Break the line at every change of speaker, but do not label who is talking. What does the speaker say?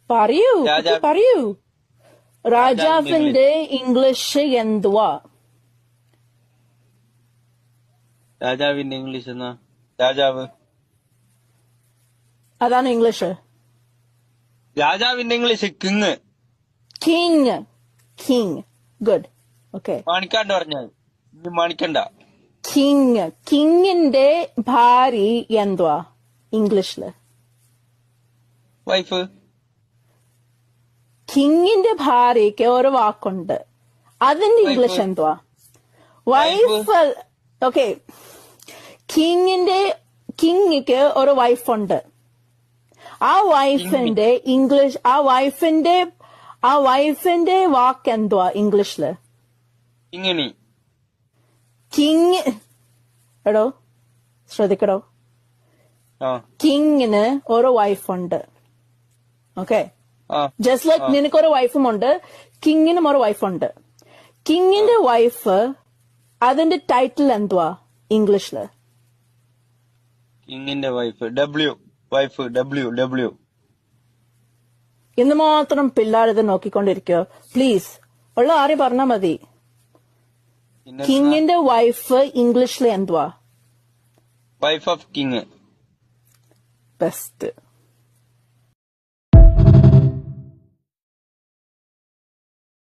പറയൂ
രാജാ-
പറയൂ രാജാവിന്റെ ഇംഗ്ലീഷ് എന്തുവാ?
രാജാവിന്റെ ഇംഗ്ലീഷ് എന്നാ? രാജാവ്.
അതാണ് ഇംഗ്ലീഷ്.
രാജാവിന്റെ English king.
King. King. Good. Okay.
മാണിക്കാണ്ട് പറഞ്ഞാൽ ഇനി മാണിക്കണ്ട.
കിങ്. കിങ്ങിന്റെ ഭാര്യ എന്തുവാ ഇംഗ്ലീഷില്?
വൈഫ്.
കിങ്ങിന്റെ ഭാര്യയ്ക്ക് ഒരു വാക്കുണ്ട്, അതിന്റെ
Wife.
ഇംഗ്ലീഷ് എന്തുവാ?
Wife.
വൈഫ്. ഓക്കെ. കിങ്ങിക്ക് ഒരു വൈഫുണ്ട്. ആ വൈഫിന്റെ ഇംഗ്ലീഷ്, ആ വൈഫിന്റെ വാക്ക് എന്തുവാ ഇംഗ്ലീഷില്?
കിങ്ങിണി.
കിങ്. എടോ ശ്രദ്ധിക്കടോ,
ആ
കിങ്ങിന് ഒരു വൈഫുണ്ട്. ഓക്കെ.
ആ
ജസ്റ്റ് ലൈക്ക് നിനക്കൊരു വൈഫുമുണ്ട്, കിങ്ങിനും ഒരു വൈഫുണ്ട്. കിങ്ങിന്റെ വൈഫ്, അതിന്റെ ടൈറ്റിൽ എന്തുവാ ഇംഗ്ലീഷില്?
കിങ്ങിന്റെ വൈഫ്. ഡബ്ല്യു. വൈഫ്. ഡബ്ല്യു.
ഇന്ന് മാത്രം പിള്ളേരിത് നോക്കിക്കൊണ്ടിരിക്കോ പ്ലീസ്? ഉള്ള ആരും പറഞ്ഞാ മതി. കിങ്ങിന്റെ വൈഫ് ഇംഗ്ലീഷില് എന്തുവാ?
Wife of king.
ബെസ്റ്റ്.